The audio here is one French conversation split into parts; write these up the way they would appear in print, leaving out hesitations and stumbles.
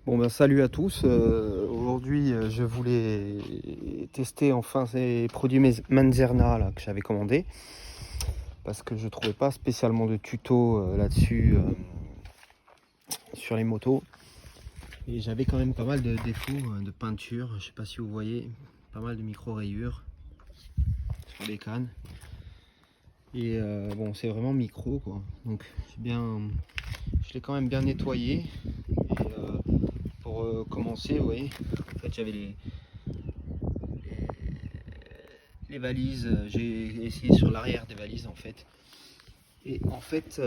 Bon ben salut à tous, aujourd'hui je voulais tester enfin ces produits Manzerna là, que j'avais commandés parce que je trouvais pas spécialement de tuto là-dessus sur les motos et j'avais quand même pas mal de défauts de peinture, je sais pas si vous voyez, pas mal de micro rayures sur les cannes et bon c'est vraiment micro quoi, donc je l'ai quand même bien nettoyé et pour commencer vous voyez en fait j'avais les valises, j'ai essayé sur l'arrière des valises en fait. Et en fait,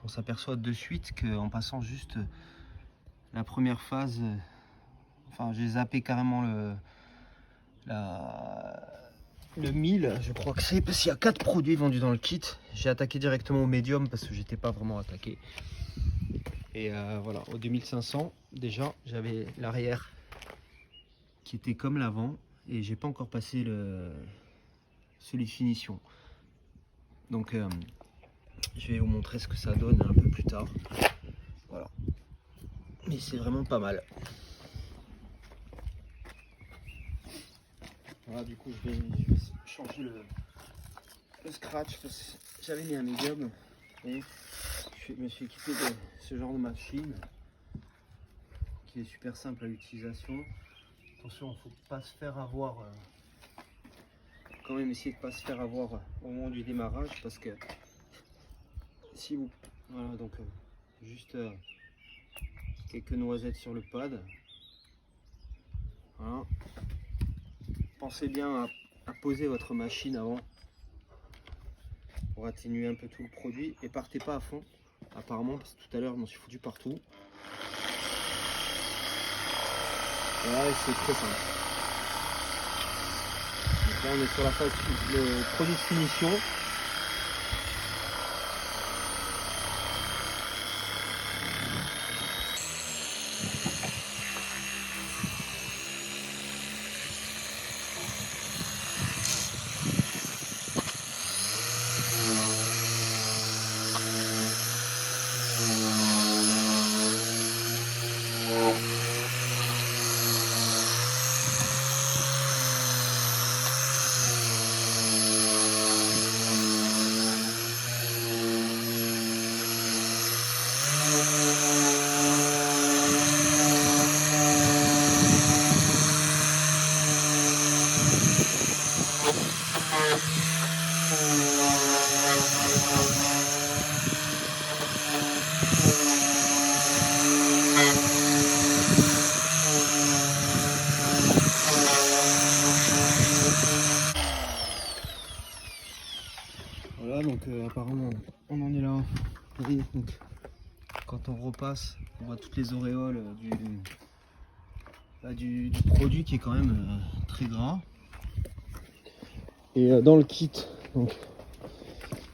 on s'aperçoit de suite qu'en passant juste la première phase, enfin j'ai zappé carrément le 1000, je crois que c'est parce qu'il y a 4 produits vendus dans le kit. J'ai attaqué directement au médium parce que j'étais pas vraiment attaqué. Et voilà, au 2500, déjà j'avais l'arrière qui était comme l'avant et j'ai pas encore passé celui de finition. Donc je vais vous montrer ce que ça donne un peu plus tard. Voilà. Mais c'est vraiment pas mal. Voilà, du coup je vais changer le scratch parce que j'avais mis un médium. Et je me suis équipé de ce genre de machine qui est super simple à l'utilisation. Attention, il ne faut pas se faire avoir. Quand même essayer de ne pas se faire avoir au moment du démarrage parce que si vous. Voilà, donc juste quelques noisettes sur le pad. Voilà. Pensez bien à poser votre machine avant pour atténuer un peu tout le produit et partez pas à fond apparemment parce que tout à l'heure je m'en suis foutu partout. Voilà, c'est très simple. Donc là on est sur la phase de produit de finition. Voilà, donc apparemment on en est là. Vous voyez, donc, quand on repasse, on voit toutes les auréoles du produit qui est quand même très gras. Et dans le kit, donc,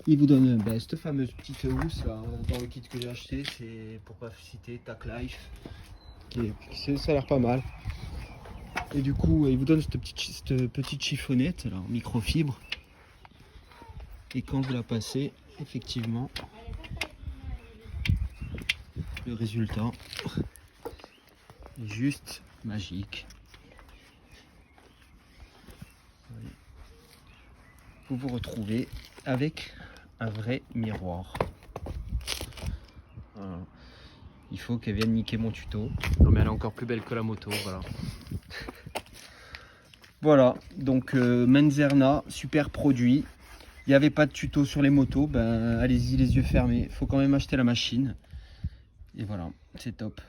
il vous donne cette fameuse petite housse là, dans le kit que j'ai acheté, c'est pour pas citer Tac Life, ça a l'air pas mal. Et du coup, il vous donne cette petite chiffonnette là, en microfibre. Et quand vous la passez, effectivement, le résultat est juste magique. Vous vous retrouvez avec un vrai miroir. Voilà. Il faut qu'elle vienne niquer mon tuto. Non mais elle est encore plus belle que la moto, voilà. Voilà, donc Manzerna, super produit. Il n'y avait pas de tuto sur les motos, ben allez-y les yeux fermés. Il faut quand même acheter la machine. Et voilà, c'est top.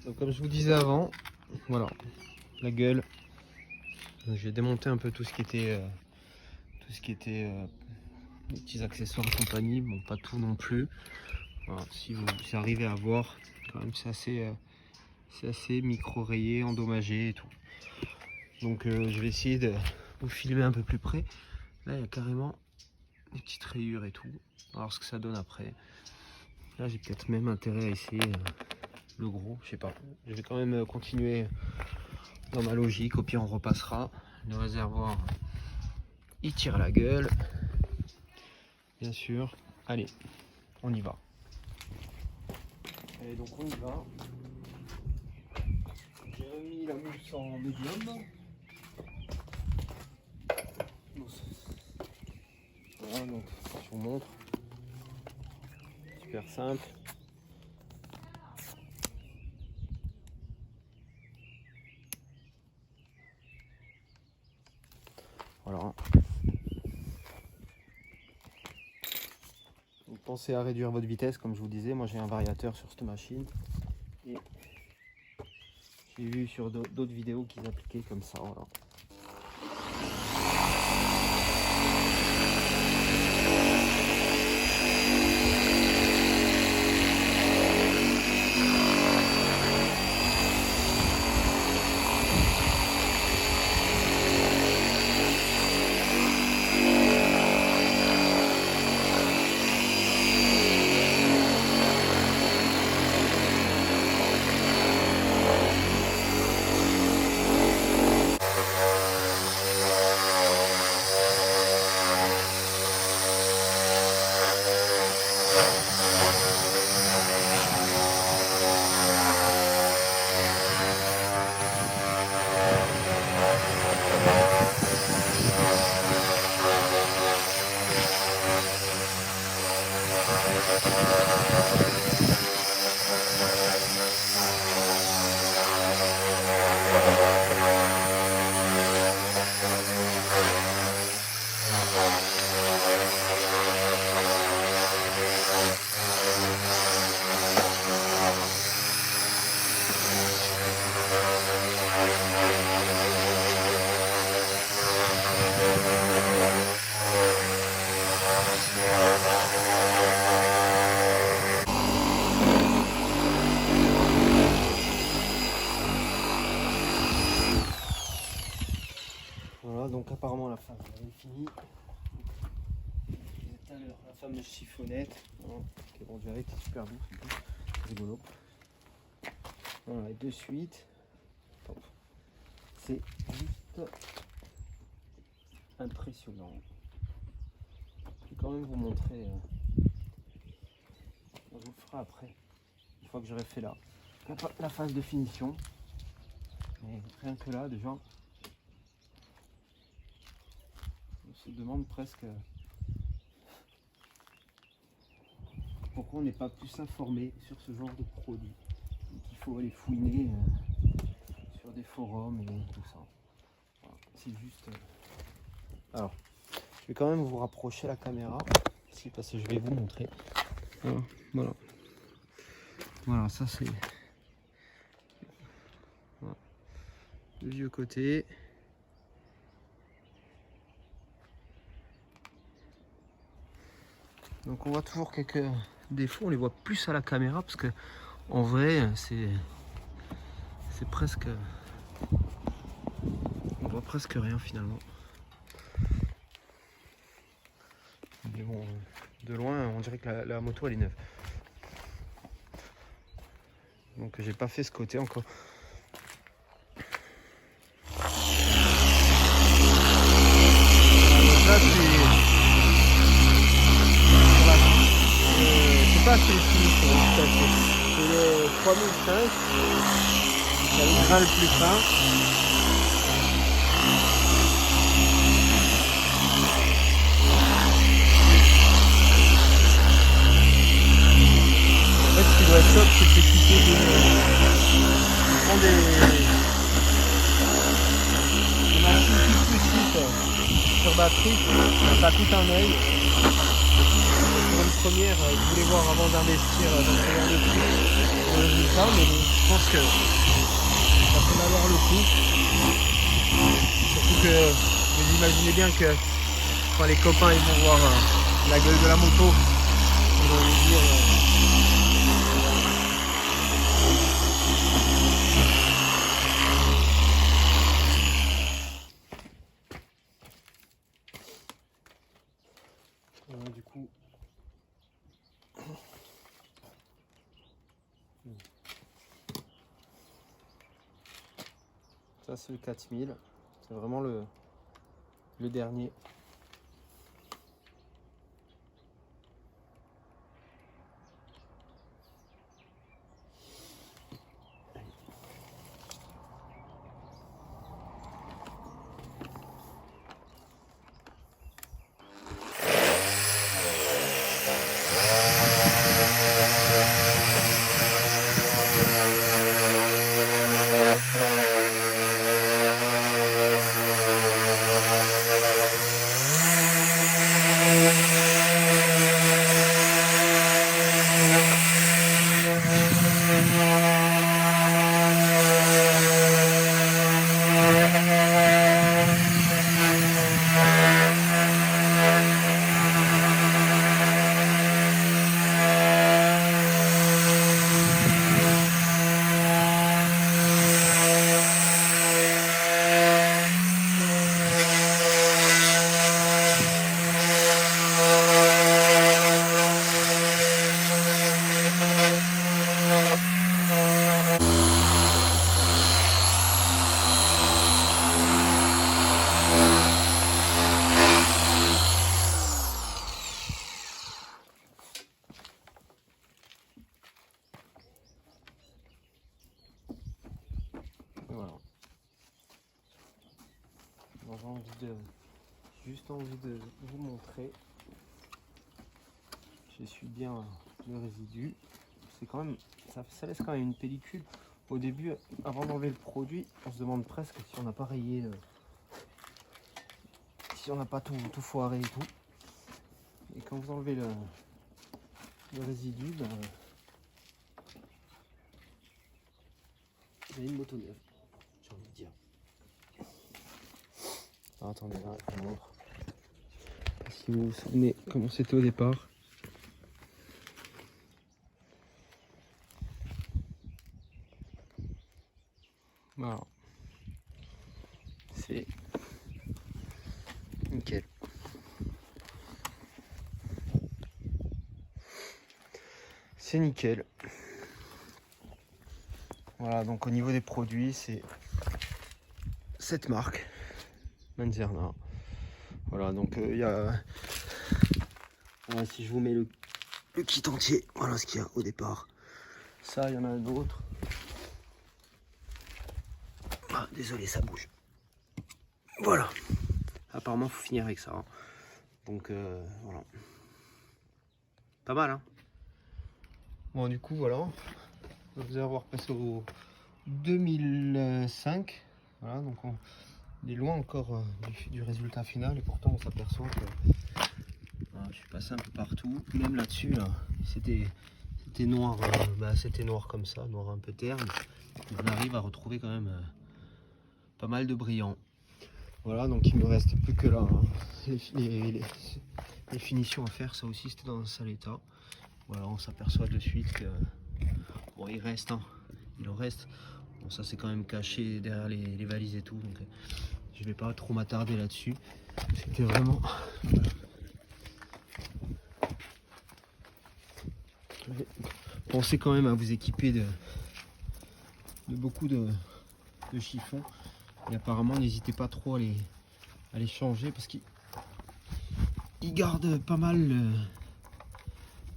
Donc comme je vous disais avant, voilà, la gueule. J'ai démonté un peu tout ce qui était les petits accessoires et compagnie. Bon, pas tout non plus. Voilà, si vous arrivez à voir, quand même c'est assez micro rayé, endommagé et tout. Donc je vais essayer de vous filmer un peu plus près. Là il y a carrément des petites rayures et tout. Alors ce que ça donne après. Là j'ai peut-être même intérêt à essayer le gros, je sais pas. Je vais quand même continuer dans ma logique, au pire on repassera. Le réservoir il tire la gueule. Bien sûr. Allez, on y va. Allez donc on y va. la mousse en médium. Voilà, donc je vous montre. Super simple. Voilà. Donc, pensez à réduire votre vitesse, comme je vous disais. Moi j'ai un variateur sur cette machine. Et j'ai vu sur d'autres vidéos qu'ils appliquaient comme ça. Voilà. Voilà, donc apparemment la phase est finie. Tout à l'heure, la fameuse chiffonnette, hein, qui est vendue avec, c'est super bon, c'est rigolo. Voilà, et de suite, c'est juste impressionnant. Je vais quand même vous montrer, je vous le ferai après, une fois que j'aurai fait la phase de finition. Mais rien que là, déjà, on se demande presque pourquoi on n'est pas plus informé sur ce genre de produit. Il faut aller fouiner sur des forums et tout ça. Voilà, c'est juste. Alors, je vais quand même vous rapprocher la caméra ici parce que je vais vous montrer. Voilà. Voilà, ça c'est voilà. Le vieux côté. Donc on voit toujours quelques défauts, on les voit plus à la caméra parce que en vrai c'est presque, on voit presque rien finalement. Mais bon, de loin on dirait que la moto elle est neuve. Donc j'ai pas fait ce côté encore. Donc là c'est pas assez fini sur le c'est le 3005, c'est le grain le plus fin. En fait, ce qui doit être top, c'est d'équiper on prend des machines plus petites sur batterie, ça coûte un œil. Pour une première, je voulais voir avant d'investir dans ce genre de truc le résultat, mais je pense que ça peut valoir le coup. Surtout que vous imaginez bien que quand les copains ils vont voir la gueule de la moto, ils vont lui dire du coup ça c'est le 4000, c'est vraiment le dernier. Voilà. J'ai juste envie de vous montrer. J'essuie bien le résidu. C'est quand même, ça laisse quand même une pellicule. Au début, avant d'enlever le produit, on se demande presque si on n'a pas rayé, si on n'a pas tout foiré et tout. Et quand vous enlevez le résidu, ben, vous avez une moto neuve, j'ai envie de dire. Alors, attendez, là, je vous montre. Si vous vous souvenez comment c'était au départ. Voilà. C'est nickel. C'est nickel. Voilà, donc au niveau des produits, c'est cette marque, Manzerna. Voilà, donc il y a... Voilà, si je vous mets le kit entier, voilà ce qu'il y a au départ. Ça, il y en a d'autres. Ah, désolé, ça bouge. Voilà. Apparemment, faut finir avec ça. Hein. Donc, voilà. Pas mal, hein. Bon, du coup, voilà. Vous allez avoir passé au 2005. Voilà, donc on est loin encore du résultat final. Et pourtant, on s'aperçoit que voilà, je suis passé un peu partout. Même là-dessus, là, c'était noir. C'était noir comme ça, noir un peu terne. On arrive à retrouver quand même pas mal de brillant. Voilà, donc il me reste plus que là hein, les finitions à faire. Ça aussi, c'était dans un sale état. Voilà, on s'aperçoit de suite que bon, il reste, hein, il en reste. Bon, ça c'est quand même caché derrière les valises et tout, donc je vais pas trop m'attarder là-dessus. C'était vraiment. Pensez quand même à vous équiper de beaucoup de chiffons. Et apparemment, n'hésitez pas trop à les changer parce qu'ils gardent pas mal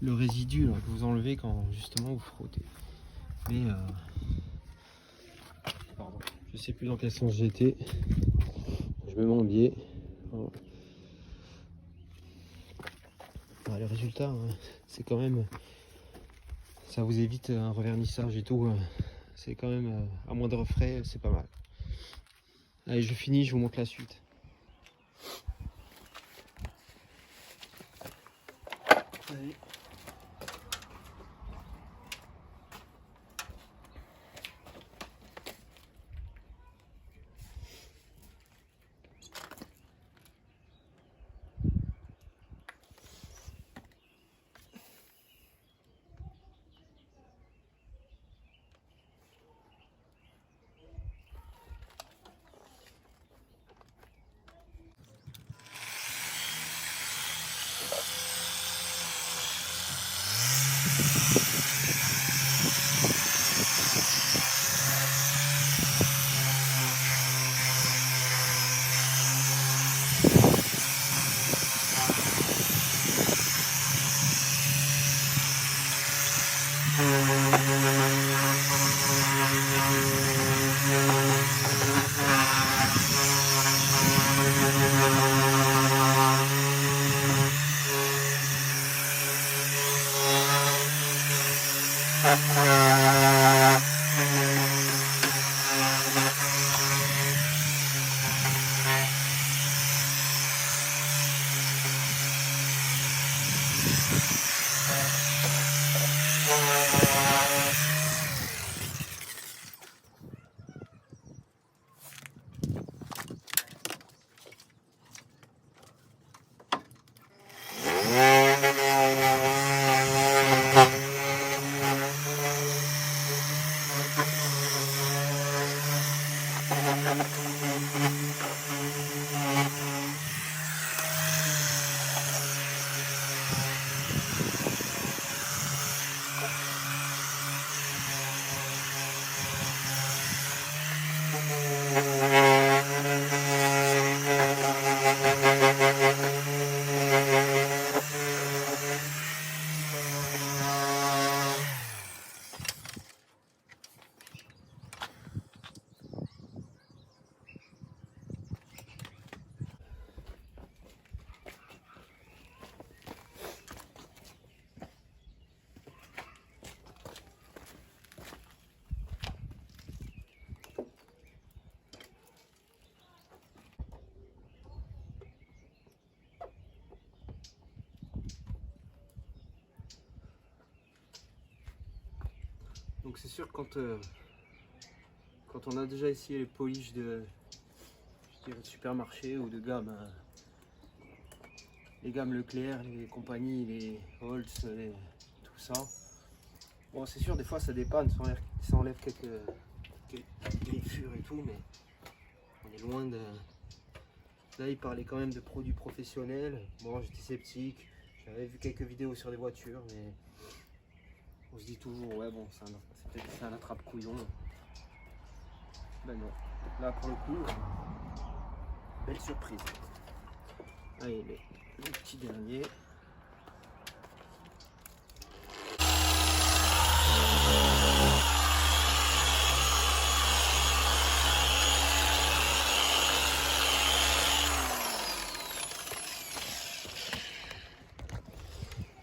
le résidu là, que vous enlevez quand justement vous frottez. Mais pardon, je sais plus dans quel sens j'étais. Je me mets en biais. Voilà. Voilà, le résultat, hein, c'est quand même. Ça vous évite un revernissage et tout. C'est quand même à moindre frais, c'est pas mal. Allez, je finis, je vous montre la suite. Allez. Donc c'est sûr quand on a déjà essayé les polish de, je dirais, de supermarché ou de gamme, les gammes Leclerc, les compagnies, les Holtz, tout ça. Bon, c'est sûr, des fois ça dépanne, ça enlève quelques griffures et tout, mais on est loin de... Là, il parlait quand même de produits professionnels. Bon, j'étais sceptique, j'avais vu quelques vidéos sur les voitures, mais on se dit toujours, ouais, bon, c'est peut-être un attrape-couillon. Ben non, là pour le coup, belle surprise. Allez, les petits derniers.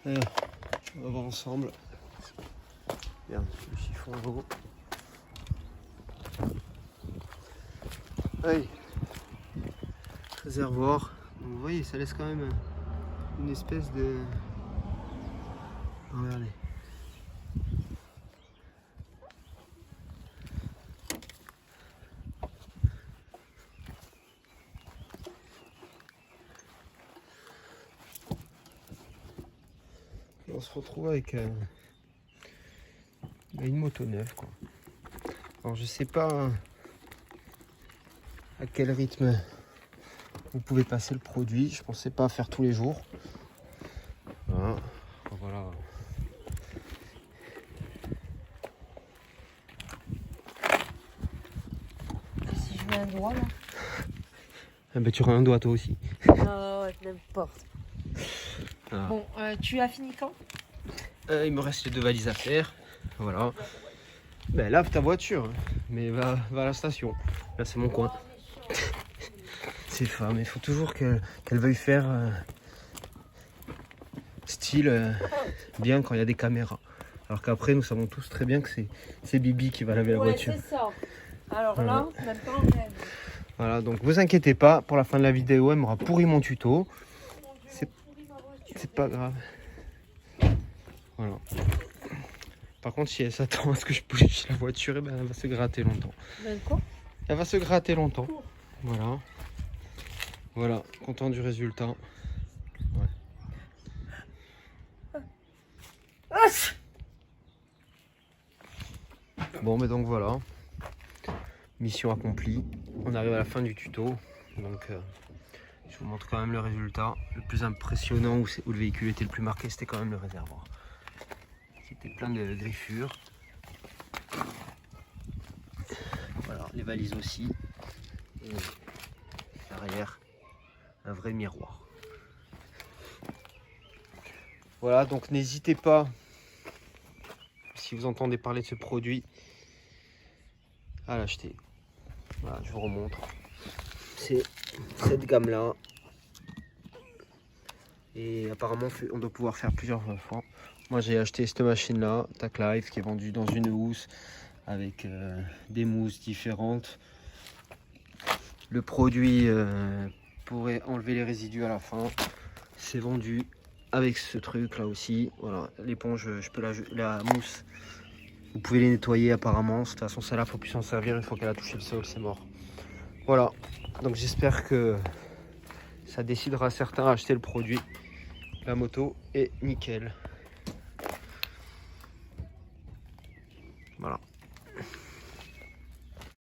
Alors, on va voir ensemble. Regarde, le chiffon en haut. Allez, réservoir. Donc, vous voyez, ça laisse quand même une espèce de... Regardez. Et on se retrouve avec une moto neuve, quoi. Alors je sais pas à quel rythme vous pouvez passer le produit. Je pensais pas faire tous les jours. Voilà. Si je mets un doigt là. Ah bah, tu auras un doigt toi aussi. Non, n'importe. Ah. Bon, tu as fini quand? Il me reste les 2 valises à faire. Voilà. Ben, lave ta voiture, hein. Mais va à la station. Là c'est mon coin. Ces femmes, il faut toujours qu'elles veuillent faire style bien quand il y a des caméras. Alors qu'après nous savons tous très bien que c'est Bibi qui va laver la voiture. C'est ça. Alors voilà. là, maintenant on lève. Voilà, donc vous inquiétez pas, pour la fin de la vidéo, elle m'aura pourri mon tuto. C'est pas grave. Voilà. Par contre, si elle s'attend à ce que je bouge la voiture, eh ben, elle va se gratter longtemps. Ben quoi? Elle va se gratter longtemps. Voilà. Voilà, content du résultat. Ouais. Bon, mais donc voilà. Mission accomplie. On arrive à la fin du tuto. Donc, je vous montre quand même le résultat. Le plus impressionnant, où le véhicule était le plus marqué, c'était quand même le réservoir. C'était plein de griffures. Voilà, les valises aussi. Et derrière, un vrai miroir. Voilà, donc n'hésitez pas, si vous entendez parler de ce produit, à l'acheter. Voilà, je vous remontre. C'est cette gamme-là. Et apparemment, on doit pouvoir faire plusieurs fois. Moi, j'ai acheté cette machine-là, Tac Life, qui est vendue dans une housse avec des mousses différentes. Le produit pourrait enlever les résidus à la fin. C'est vendu avec ce truc-là aussi. Voilà, l'éponge, je peux la mousse. Vous pouvez les nettoyer apparemment. De toute façon, celle-là, il ne faut plus s'en servir. Une fois qu'elle a touché le sol, c'est mort. Voilà, donc j'espère que ça décidera certains à acheter le produit. La moto est nickel.